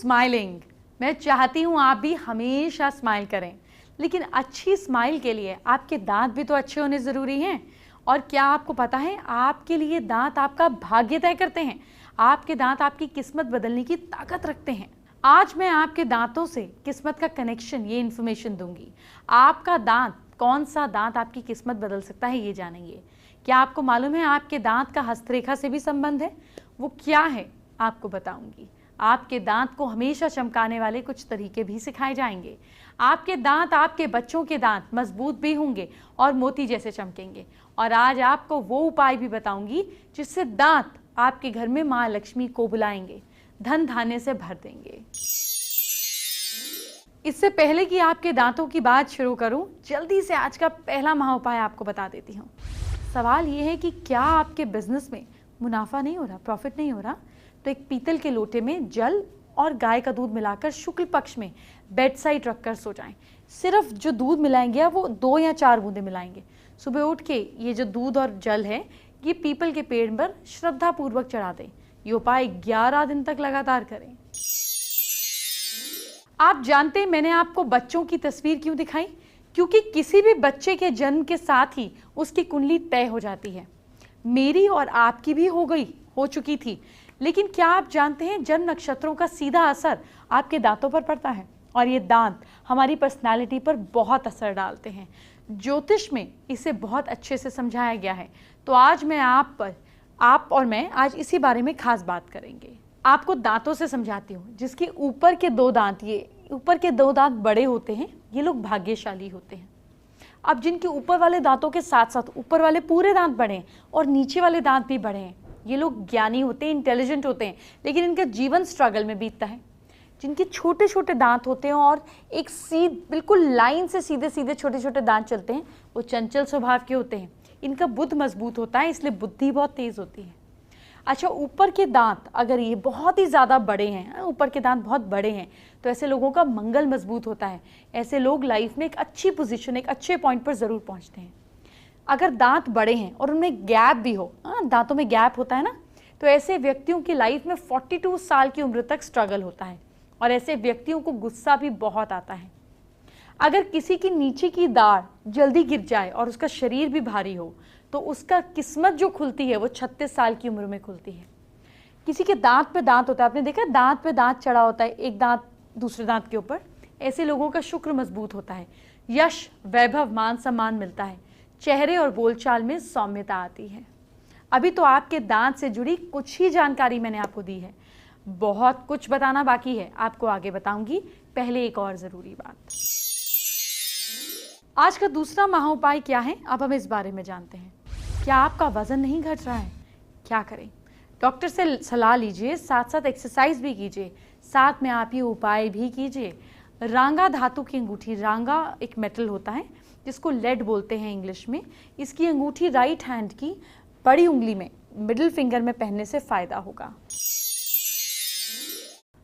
Smiling. मैं चाहती हूँ आप भी हमेशा स्माइल करें, लेकिन अच्छी स्माइल के लिए आपके दांत भी तो अच्छे होने ज़रूरी हैं। और क्या आपको पता है, आपके लिए दांत आपका भाग्य तय करते हैं। आपके दांत आपकी किस्मत बदलने की ताकत रखते हैं। आज मैं आपके दांतों से किस्मत का कनेक्शन, ये इन्फॉर्मेशन दूंगी। आपका दांत, कौन सा दांत आपकी किस्मत बदल सकता है, ये जानेंगे। क्या आपको मालूम है आपके दांत का हस्तरेखा से भी संबंध है? वो क्या है आपको बताऊंगी। आपके दांत को हमेशा चमकाने वाले कुछ तरीके भी सिखाए जाएंगे। आपके दांत, आपके बच्चों के दांत मजबूत भी होंगे और मोती जैसे चमकेंगे। और आज आपको वो उपाय भी बताऊंगी जिससे दांत आपके घर में माँ लक्ष्मी को बुलाएंगे, धन धान्य से भर देंगे। इससे पहले कि आपके दांतों की बात शुरू करूं, जल्दी से आज का पहला महा उपाय आपको बता देती हूं। सवाल ये है कि क्या आपके बिजनेस में मुनाफा नहीं हो रहा, प्रॉफिट नहीं हो रहा, तो एक पीतल के लोटे में जल और गाय का दूध मिलाकर शुक्ल पक्ष में बेड साइड रखकर सो जाएं। सिर्फ जो दूध मिलाएंगे वो 2 या 4 बूंदे मिलाएंगे। सुबह उठ के ये जो दूध और जल है, ये पीपल के पेड़ पर श्रद्धा पूर्वक चढ़ा दें। ये उपाय 11 दिन तक लगातार करें। आप जानते हैं मैंने आपको बच्चों की तस्वीर क्यों दिखाई? क्योंकि किसी भी बच्चे के जन्म के साथ ही उसकी कुंडली तय हो जाती है। मेरी और आपकी भी हो चुकी थी। लेकिन क्या आप जानते हैं जन्म नक्षत्रों का सीधा असर आपके दांतों पर पड़ता है और ये दांत हमारी पर्सनालिटी पर बहुत असर डालते हैं। ज्योतिष में इसे बहुत अच्छे से समझाया गया है। तो आज मैं आप और मैं आज इसी बारे में खास बात करेंगे। आपको दांतों से समझाती हूँ। जिसके ऊपर के 2 दांत, ये ऊपर के 2 दांत बड़े होते हैं, ये लोग भाग्यशाली होते हैं। अब जिनके ऊपर वाले दांतों के साथ साथ ऊपर वाले पूरे दांत बड़े हैं और नीचे वाले दांत भी बड़े हैं, ये लोग ज्ञानी होते हैं, इंटेलिजेंट होते हैं, लेकिन इनका जीवन स्ट्रगल में बीतता है। जिनके छोटे छोटे दांत होते हैं और एक बिल्कुल लाइन से सीधे सीधे छोटे छोटे दांत चलते हैं, वो चंचल स्वभाव के होते हैं। इनका बुद्ध मजबूत होता है, इसलिए बुद्धि बहुत तेज होती है। अच्छा, ऊपर के दांत अगर ये बहुत ही ज़्यादा बड़े हैं, ऊपर के दांत बहुत बड़े हैं, तो ऐसे लोगों का मंगल मजबूत होता है। ऐसे लोग लाइफ में एक अच्छी पोजीशन, एक अच्छे पॉइंट पर ज़रूर पहुंचते हैं। अगर दांत बड़े हैं और उनमें गैप भी हो, दांतों में गैप होता है ना, तो ऐसे व्यक्तियों की लाइफ में 42 साल की उम्र तक स्ट्रगल होता है और ऐसे व्यक्तियों को गुस्सा भी बहुत आता है। अगर किसी की नीचे की दाढ़ जल्दी गिर जाए और उसका शरीर भी भारी हो, तो उसका किस्मत जो खुलती है वो 36 साल की उम्र में खुलती है। किसी के दांत पे दांत होता है, आपने देखा दांत पे दांत चढ़ा होता है, एक दांत दूसरे दांत के ऊपर, ऐसे लोगों का शुक्र मजबूत होता है। यश, वैभव, मान सम्मान मिलता है। चेहरे और बोलचाल में सौम्यता आती है। अभी तो आपके दांत से जुड़ी कुछ ही जानकारी मैंने आपको दी है, बहुत कुछ बताना बाकी है, आपको आगे बताऊंगी। पहले एक और जरूरी बात, आज का दूसरा महा उपाय क्या है, अब हम इस बारे में जानते हैं। क्या आपका वजन नहीं घट रहा है? क्या करें? डॉक्टर से सलाह लीजिए, साथ साथ एक्सरसाइज भी कीजिए, साथ में आप ये उपाय भी कीजिए। रांगा धातु की अंगूठी, रांगा एक मेटल होता है जिसको लेड बोलते हैं इंग्लिश में, इसकी अंगूठी राइट हैंड की बड़ी उंगली में, मिडिल फिंगर में पहनने से फायदा होगा।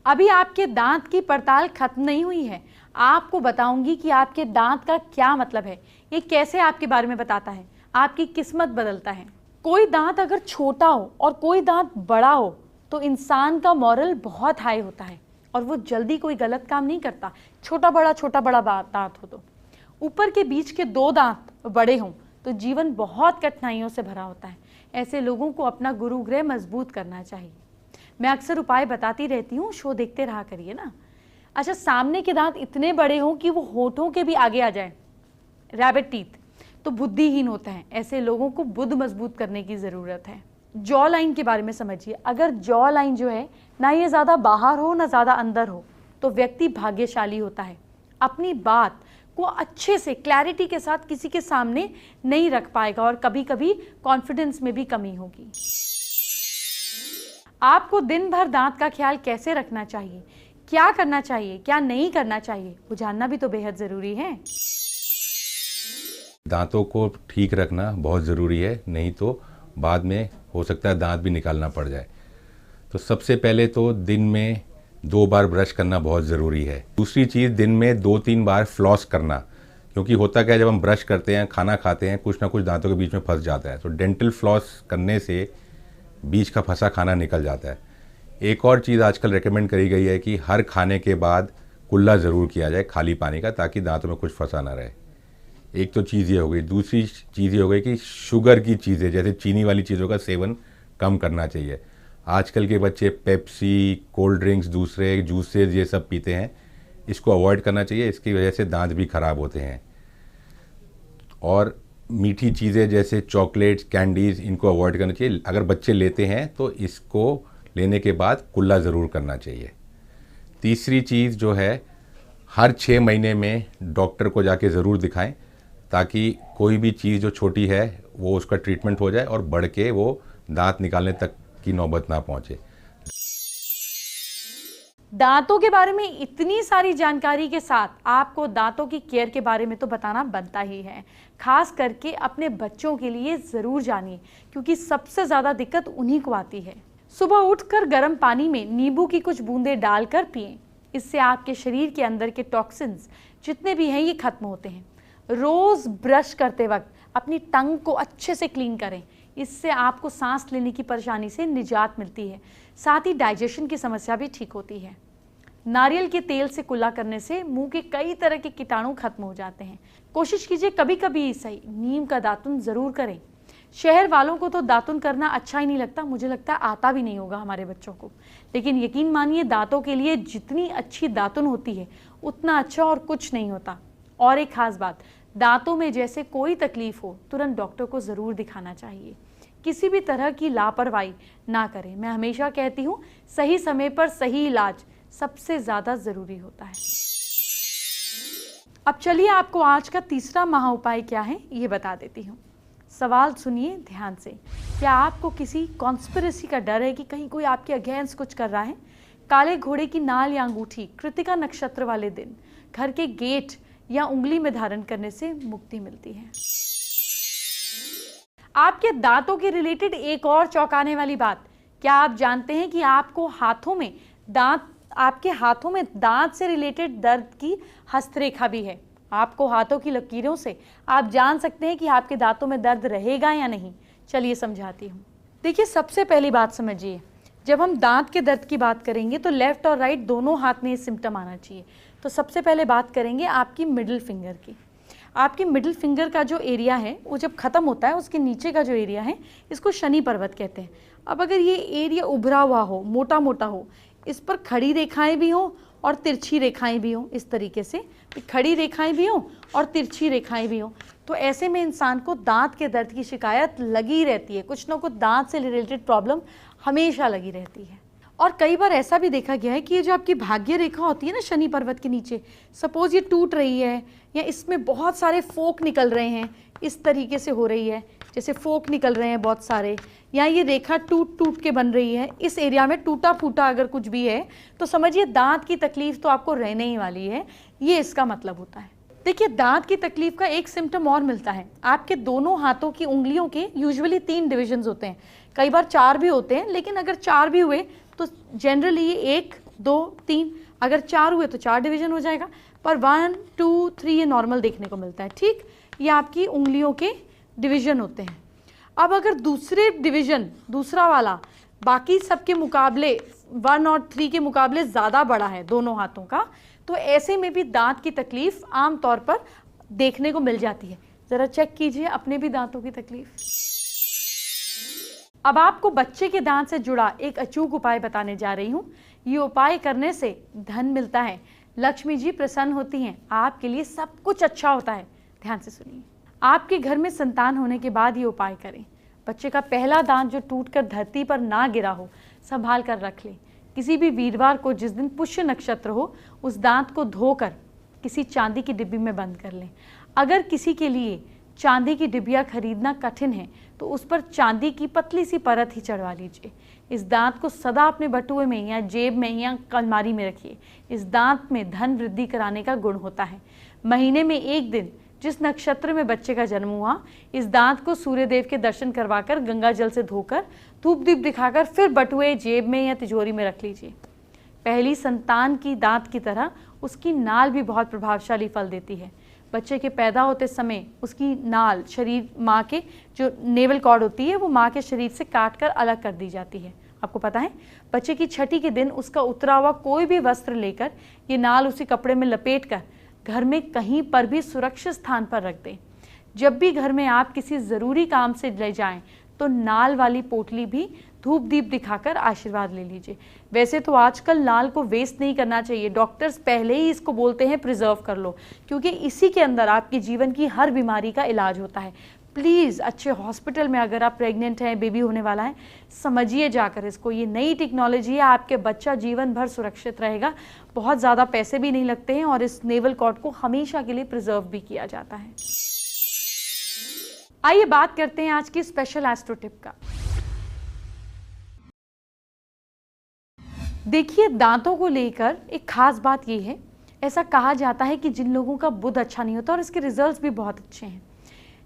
अभी आपके दांत की पड़ताल खत्म नहीं हुई है, आपको बताऊंगी कि आपके दांत का क्या मतलब है, ये कैसे आपके बारे में बताता है, आपकी किस्मत बदलता है। कोई दांत अगर छोटा हो और कोई दांत बड़ा हो तो इंसान का मॉरल बहुत हाई होता है और वो जल्दी कोई गलत काम नहीं करता, छोटा बड़ा दांत हो तो। ऊपर के बीच के 2 दांत बड़े हों तो जीवन बहुत कठिनाइयों से भरा होता है। ऐसे लोगों को अपना गुरु ग्रह मजबूत करना चाहिए। मैं अक्सर उपाय बताती रहती हूँ, शो देखते रहा करिए ना। अच्छा, सामने के दांत इतने बड़े हों कि वो होठों के भी आगे आ जाए, रैबिट टीथ, तो बुद्धिहीन होते हैं। ऐसे लोगों को बुद्ध मजबूत करने की ज़रूरत है। जॉ लाइन के बारे में समझिए। अगर जॉ लाइन जो है ना ये ज़्यादा बाहर हो ना ज़्यादा अंदर हो, तो व्यक्ति भाग्यशाली होता है। अपनी बात को अच्छे से क्लैरिटी के साथ किसी के सामने नहीं रख पाएगा और कभी कभी कॉन्फिडेंस में भी कमी होगी। आपको दिन भर दांत का ख्याल कैसे रखना चाहिए, क्या करना चाहिए, क्या नहीं करना चाहिए, वो जानना भी तो बेहद ज़रूरी है। दांतों को ठीक रखना बहुत ज़रूरी है, नहीं तो बाद में हो सकता है दांत भी निकालना पड़ जाए। तो सबसे पहले तो दिन में 2 बार ब्रश करना बहुत ज़रूरी है। दूसरी चीज़, दिन में 2-3 बार फ्लॉस करना, क्योंकि होता क्या है जब हम ब्रश करते हैं, खाना खाते हैं, कुछ ना कुछ दांतों के बीच में फंस जाता है। तो डेंटल फ्लॉस करने से बीच का फंसा खाना निकल जाता है। एक और चीज़ आजकल रेकमेंड करी गई है कि हर खाने के बाद कुल्ला ज़रूर किया जाए खाली पानी का, ताकि दांतों में कुछ फंसा ना रहे। एक तो चीज़ ये हो गई। दूसरी चीज़ ये हो गई कि शुगर की चीज़ें जैसे चीनी वाली चीज़ों का सेवन कम करना चाहिए। आजकल के बच्चे पेप्सी, कोल्ड ड्रिंक्स, दूसरे जूसेस ये सब पीते हैं, इसको अवॉइड करना चाहिए। इसकी वजह से दांत भी ख़राब होते हैं। और मीठी चीज़ें जैसे चॉकलेट्स, कैंडीज़, इनको अवॉइड करना चाहिए। अगर बच्चे लेते हैं तो इसको लेने के बाद कुल्ला ज़रूर करना चाहिए। तीसरी चीज़ जो है, हर 6 महीने में डॉक्टर को जाके ज़रूर दिखाएं, ताकि कोई भी चीज़ जो छोटी है वो उसका ट्रीटमेंट हो जाए और बढ़ के वो दांत निकालने तक की नौबत ना पहुंचे। दांतों के बारे में इतनी सारी जानकारी के साथ आपको दांतों की केयर के बारे में तो बताना बनता ही है। खास करके अपने बच्चों के लिए ज़रूर जानिए, क्योंकि सबसे ज़्यादा दिक्कत उन्हीं को आती है। सुबह उठकर गर्म पानी में नींबू की कुछ बूंदें डालकर पिएं। इससे आपके शरीर के अंदर के टॉक्सिन्स जितने भी हैं ये खत्म होते हैं। रोज़ ब्रश करते वक्त अपनी टंग को अच्छे से क्लीन करें। इससे आपको सांस लेने की परेशानी से निजात मिलती है, साथ ही डाइजेशन की समस्या भी ठीक होती है। नारियल के तेल से कुल्ला करने से मुंह के कई तरह के कीटाणु खत्म हो जाते हैं। कोशिश कीजिए कभी कभी ही सही नीम का दातुन ज़रूर करें। शहर वालों को तो दातुन करना अच्छा ही नहीं लगता, मुझे लगता है आता भी नहीं होगा हमारे बच्चों को। लेकिन यकीन मानिए, दांतों के लिए जितनी अच्छी दातुन होती है उतना अच्छा और कुछ नहीं होता। और एक खास बात, दांतों में जैसे कोई तकलीफ हो तुरंत डॉक्टर को ज़रूर दिखाना चाहिए। किसी भी तरह की लापरवाही ना करें। मैं हमेशा कहती हूँ, सही समय पर सही इलाज सबसे ज़्यादा ज़रूरी होता है। अब चलिए आपको आज का तीसरा महा उपाय क्या है ये बता देती हूँ। सवाल सुनिए ध्यान से। क्या आपको किसी कॉन्स्पिरेसी का डर है कि कहीं कोई आपके अगेंस्ट कुछ कर रहा है? काले घोड़े की नाल या अंगूठी कृतिका नक्षत्र वाले दिन घर के गेट या उंगली में धारण करने से मुक्ति मिलती है। आपके दांतों के रिलेटेड एक और चौंकाने वाली बात, क्या आप जानते हैं कि आपके हाथों में दांत से रिलेटेड दर्द की हस्तरेखा भी है। आपको हाथों की लकीरों से आप जान सकते हैं कि आपके दांतों में दर्द रहेगा या नहीं। चलिए समझाती हूँ। देखिए, सबसे पहली बात समझिए, जब हम दांत के दर्द की बात करेंगे तो लेफ्ट और राइट दोनों हाथ में ये सिम्टम आना चाहिए। तो सबसे पहले बात करेंगे आपकी मिडिल फिंगर की। आपकी मिडिल फिंगर का जो एरिया है वो जब ख़त्म होता है, उसके नीचे का जो एरिया है इसको शनि पर्वत कहते हैं। अब अगर ये एरिया उभरा हुआ हो, मोटा मोटा हो, इस पर खड़ी रेखाएं भी हों और तिरछी रेखाएं भी हों, इस तरीके से खड़ी रेखाएं भी हों और तिरछी रेखाएं भी हों, तो ऐसे में इंसान को दांत के दर्द की शिकायत लगी रहती है। कुछ ना कुछ दांत से रिलेटेड प्रॉब्लम हमेशा लगी रहती है। और कई बार ऐसा भी देखा गया है कि ये जो आपकी भाग्य रेखा होती है ना शनि पर्वत के नीचे, सपोज ये टूट रही है या इसमें बहुत सारे फोक निकल रहे हैं, इस तरीके से हो रही है, जैसे फोक निकल रहे हैं बहुत सारे, या ये रेखा टूट टूट के बन रही है, इस एरिया में टूटा फूटा अगर कुछ भी है तो समझिए दांत की तकलीफ तो आपको रहने ही वाली है। ये इसका मतलब होता है। देखिए, दांत की तकलीफ का एक सिम्टम और मिलता है। आपके दोनों हाथों की उंगलियों के यूजुअली 3 डिविजन्स होते हैं, कई बार 4 भी होते हैं, लेकिन अगर 4 भी हुए तो जनरली ये 1, 2, 3, अगर 4 हुए तो 4 डिवीजन हो जाएगा, पर 1, 2, 3 ये नॉर्मल देखने को मिलता है। ठीक, ये आपकी उंगलियों के डिवीजन होते हैं। अब अगर दूसरे डिवीजन, दूसरा वाला बाकी सब के मुकाबले 1 और 3 के मुकाबले ज़्यादा बड़ा है दोनों हाथों का, तो ऐसे में भी दांत की तकलीफ आम तौर पर देखने को मिल जाती है। ज़रा चेक कीजिए अपने भी दांतों की तकलीफ। अब आपको बच्चे के दांत से जुड़ा एक अचूक उपाय बताने जा रही हूँ। ये उपाय करने से धन मिलता है, लक्ष्मी जी प्रसन्न होती हैं, आपके लिए सब कुछ अच्छा होता है। ध्यान से सुनिए। आपके घर में संतान होने के बाद ये उपाय करें। बच्चे का पहला दांत जो टूटकर धरती पर ना गिरा हो, संभाल कर रख लें। किसी भी वीरवार को, जिस दिन पुष्य नक्षत्र हो, उस दांत को धोकर किसी चांदी की डिब्बी में बंद कर लें। अगर किसी के लिए चांदी की डिब्बियाँ खरीदना कठिन है तो उस पर चांदी की पतली सी परत ही चढ़वा लीजिए। इस दांत को सदा अपने बटुए में या जेब में या अलमारी में रखिए। इस दांत में धन वृद्धि कराने का गुण होता है। महीने में एक दिन, जिस नक्षत्र में बच्चे का जन्म हुआ, इस दांत को सूर्यदेव के दर्शन करवाकर गंगा जल से धोकर धूप दीप दिखाकर फिर बटुए, जेब में या तिजोरी में रख लीजिए। पहली संतान की दांत की तरह उसकी नाल भी बहुत प्रभावशाली फल देती है। बच्चे के पैदा होते समय उसकी नाल शरीर, माँ के जो नेवल कॉर्ड होती है, वो माँ के शरीर से काट कर अलग कर दी जाती है। आपको पता है, बच्चे की छठी के दिन उसका उतरा हुआ कोई भी वस्त्र लेकर ये नाल उसी कपड़े में लपेट कर घर में कहीं पर भी सुरक्षित स्थान पर रख दें। जब भी घर में आप किसी ज़रूरी काम से ले जाएं तो नाल वाली पोटली भी धूप दीप दिखाकर आशीर्वाद ले लीजिए। वैसे तो आजकल नाल को वेस्ट नहीं करना चाहिए, डॉक्टर्स पहले ही इसको बोलते हैं प्रिजर्व कर लो, क्योंकि इसी के अंदर आपके जीवन की हर बीमारी का इलाज होता है। प्लीज़ अच्छे हॉस्पिटल में अगर आप प्रेग्नेंट हैं, बेबी होने वाला है, समझिए जाकर इसको। ये नई टेक्नोलॉजी है, आपके बच्चा जीवन भर सुरक्षित रहेगा, बहुत ज़्यादा पैसे भी नहीं लगते हैं और इस नेवल कॉर्ड को हमेशा के लिए प्रिजर्व भी किया जाता है। आइए बात करते हैं आज की स्पेशल एस्ट्रो टिप का। देखिए, दांतों को लेकर एक खास बात यह है, ऐसा कहा जाता है कि जिन लोगों का बुध अच्छा नहीं होता, और इसके रिजल्ट्स भी बहुत अच्छे हैं,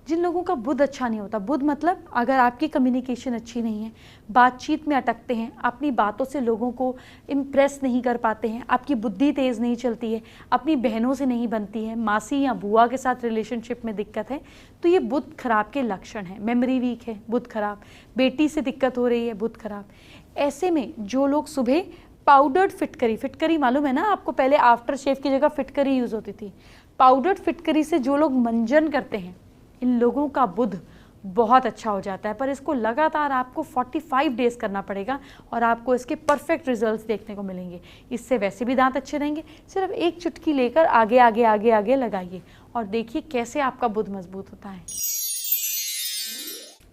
जिन लोगों का बुध अच्छा नहीं होता, बुध मतलब अगर आपकी कम्युनिकेशन अच्छी नहीं है, बातचीत में अटकते हैं, अपनी बातों से लोगों को इम्प्रेस नहीं कर पाते हैं, आपकी बुद्धि तेज़ नहीं चलती है, अपनी बहनों से नहीं बनती है, मासी या बुआ के साथ रिलेशनशिप में दिक्कत है, तो ये बुध खराब के लक्षण हैं। मेमोरी वीक है, बुध खराब, बेटी से दिक्कत हो रही है, बुध खराब। ऐसे में जो लोग सुबह पाउडर्ड फिटकरी, फिटकरी मालूम है ना आपको, पहले आफ्टर शेव की जगह फिटकरी यूज़ होती थी, पाउडर्ड फिटकरी से जो लोग मंजन करते हैं, इन लोगों का बुध बहुत अच्छा हो जाता है। पर इसको लगातार आपको 45 डेज करना पड़ेगा और आपको इसके परफेक्ट रिजल्ट्स देखने को मिलेंगे। इससे वैसे भी दांत अच्छे रहेंगे। सिर्फ एक चुटकी लेकर आगे आगे आगे आगे लगाइए और देखिए कैसे आपका बुध मजबूत होता है।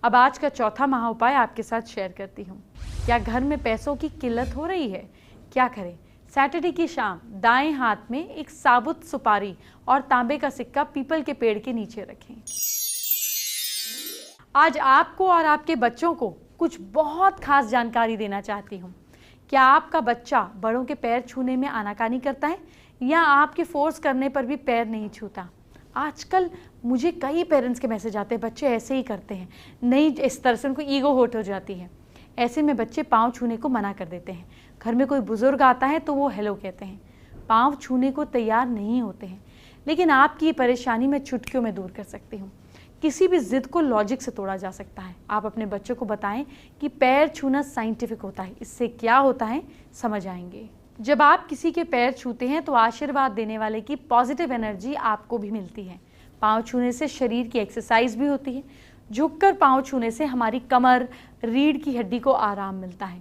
अब आज का चौथा महा उपाय आपके साथ शेयर करती हूँ। क्या घर में पैसों की किल्लत हो रही है? क्या करें? सैटरडे की शाम दाएं हाथ में एक साबुत सुपारी और तांबे का सिक्का पीपल के पेड़ के नीचे रखें। आज आपको और आपके बच्चों को कुछ बहुत खास जानकारी देना चाहती हूँ। क्या आपका बच्चा बड़ों के पैर छूने में आनाकानी करता है या आपके फोर्स करने पर भी पैर नहीं छूता? आजकल मुझे कई पेरेंट्स के मैसेज आते हैं, बच्चे ऐसे ही करते हैं, नहीं, इस तरह से उनको ईगो हर्ट हो जाती है। ऐसे में बच्चे पाँव छूने को मना कर देते हैं। घर में कोई बुजुर्ग आता है तो वो हेलो कहते हैं, पाँव छूने को तैयार नहीं होते हैं। लेकिन आपकी ये परेशानी मैं चुटकियों में दूर कर सकती हूँ। किसी भी जिद को लॉजिक से तोड़ा जा सकता है। आप अपने बच्चों को बताएं कि पैर छूना साइंटिफिक होता है, इससे क्या होता है समझ आएंगे। जब आप किसी के पैर छूते हैं तो आशीर्वाद देने वाले की पॉजिटिव एनर्जी आपको भी मिलती है। पाँव छूने से शरीर की एक्सरसाइज भी होती है। झुककर पाँव छूने से हमारी कमर, रीढ़ की हड्डी को आराम मिलता है।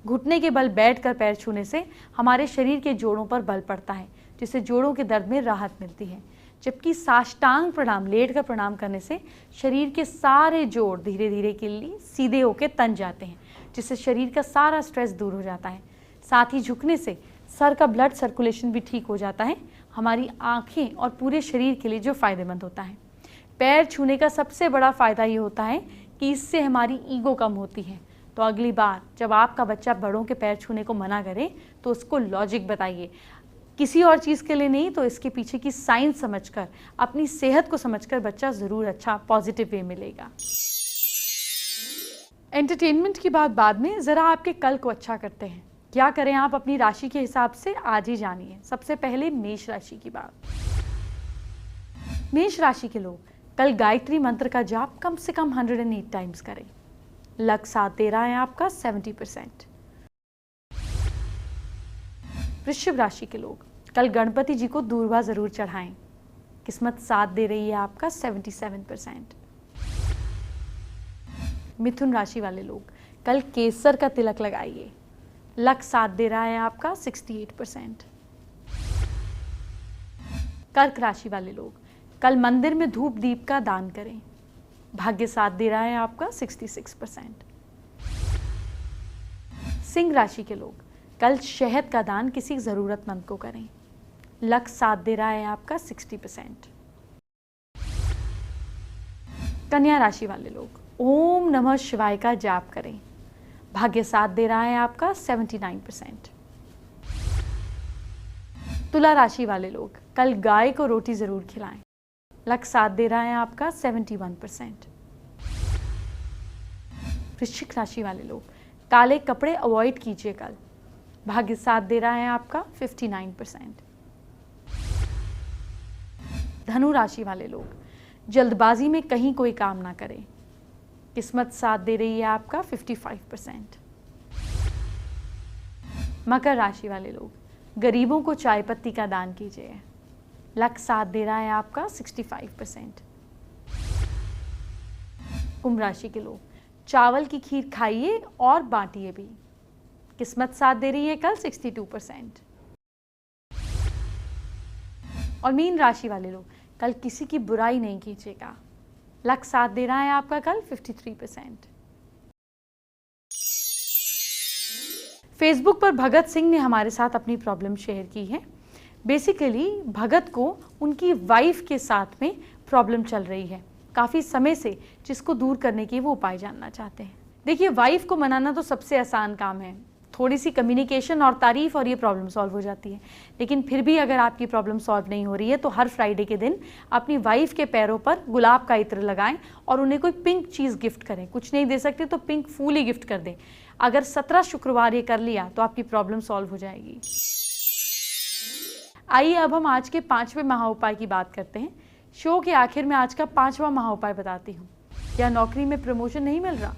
घुटने के बल बैठकर पैर छूने से हमारे शरीर के जोड़ों पर बल पड़ता है, जिससे जोड़ों के दर्द में राहत मिलती है। जबकि साष्टांग प्रणाम, लेट कर प्रणाम करने से शरीर के सारे जोड़ धीरे धीरे के लिए सीधे होकर तन जाते हैं, जिससे शरीर का सारा स्ट्रेस दूर हो जाता है। साथ ही झुकने से सर का ब्लड सर्कुलेशन भी ठीक हो जाता है, हमारी आँखें और पूरे शरीर के लिए जो फ़ायदेमंद होता है। पैर छूने का सबसे बड़ा फ़ायदा ये होता है कि इससे हमारी ईगो कम होती है। तो अगली बार जब आपका बच्चा बड़ों के पैर छूने को मना करे तो उसको लॉजिक बताइए, किसी और चीज़ के लिए नहीं, तो इसके पीछे की साइंस समझकर, अपनी सेहत को समझकर बच्चा ज़रूर अच्छा पॉजिटिव वे मिलेगा। एंटरटेनमेंट की बात बाद में, ज़रा आपके कल को अच्छा करते हैं। क्या करें आप अपनी राशि के हिसाब से, आज ही जानिए। सबसे पहले मेष राशि की बात। मेष राशि के लोग कल गायत्री मंत्र का जाप कम से कम 108 टाइम्स करें। लक साथ दे रहा है आपका 70%। वृश्चिक राशि के लोग कल गणपति जी को दूर्वा जरूर चढ़ाएं। किस्मत साथ दे रही है आपका 77%। मिथुन राशि वाले लोग कल केसर का तिलक लगाइए। लक साथ दे रहा है आपका 68%। कर्क राशि वाले लोग कल मंदिर में धूप दीप का दान करें। भाग्य साथ दे रहा है आपका 66%। सिंह राशि के लोग कल शहद का दान किसी ज़रूरतमंद को करें। लक साथ दे रहा है आपका 60%। कन्या राशि वाले लोग ओम नमः शिवाय का जाप करें। भाग्य साथ दे रहा है आपका 79%। तुला राशि वाले लोग कल गाय को रोटी जरूर खिलाएं। लक साथ दे रहा है आपका 71%। वृश्चिक राशि वाले लोग काले कपड़े अवॉइड कीजिए कल। भाग्य साथ दे रहा है आपका 59%। धनु राशि वाले लोग जल्दबाजी में कहीं कोई काम ना करें। किस्मत साथ दे रही है आपका 55%। मकर राशि वाले लोग, गरीबों को चाय पत्ती का दान कीजिए। लक साथ दे रहा है आपका 65%। कुंभ राशि के लोग, चावल की खीर खाइए और बांटिए भी। किस्मत साथ दे रही है कल 62%। और मीन राशि वाले लोग, कल किसी की बुराई नहीं कीजिएगा। लक साथ दे रहा है आपका कल 53%। फेसबुक पर भगत सिंह ने हमारे साथ अपनी प्रॉब्लम शेयर की है। बेसिकली भगत को उनकी वाइफ के साथ में प्रॉब्लम चल रही है काफ़ी समय से, जिसको दूर करने के वो उपाय जानना चाहते हैं। देखिए, वाइफ को मनाना तो सबसे आसान काम है, थोड़ी सी कम्युनिकेशन और तारीफ और ये प्रॉब्लम सॉल्व हो जाती है। लेकिन फिर भी अगर आपकी प्रॉब्लम सॉल्व नहीं हो रही है तो हर फ्राइडे के दिन अपनी वाइफ के पैरों पर गुलाब का इत्र लगाएं और उन्हें कोई पिंक चीज़ गिफ्ट करें। कुछ नहीं दे सकते तो पिंक फूल ही गिफ्ट कर दें। अगर 17 शुक्रवार ये कर लिया तो आपकी प्रॉब्लम सॉल्व हो जाएगी। आइए अब हम आज के 5वें महाउपाय की बात करते हैं। शो के आखिर में आज का 5वां महाउपाय बताती हूँ। या नौकरी में प्रमोशन नहीं मिल रहा,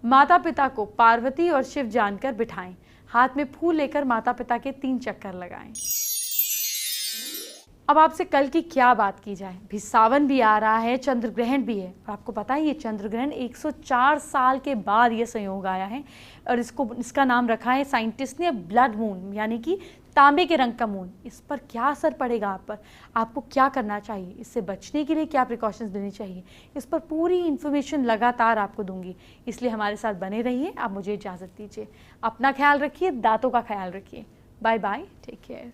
माता पिता को पार्वती और शिव जानकर बिठाएं। हाथ में फूल लेकर माता पिता के 3 चक्कर लगाएं। अब आपसे कल की क्या बात की जाए। भी सावन भी आ रहा है, चंद्र ग्रहण भी है। और आपको पता है ये चंद्र ग्रहण 104 साल के बाद ये संयोग आया है और इसका नाम रखा है साइंटिस्ट ने ब्लड मून, यानी कि तांबे के रंग का मून। इस पर क्या असर पड़ेगा आप पर, आपको क्या करना चाहिए, इससे बचने के लिए क्या प्रिकॉशंस लेनी चाहिए, इस पर पूरी इन्फॉर्मेशन लगातार आपको दूंगी। इसलिए हमारे साथ बने रहिए। आप मुझे इजाज़त दीजिए। अपना ख्याल रखिए, दांतों का ख्याल रखिए। Bye bye, take care.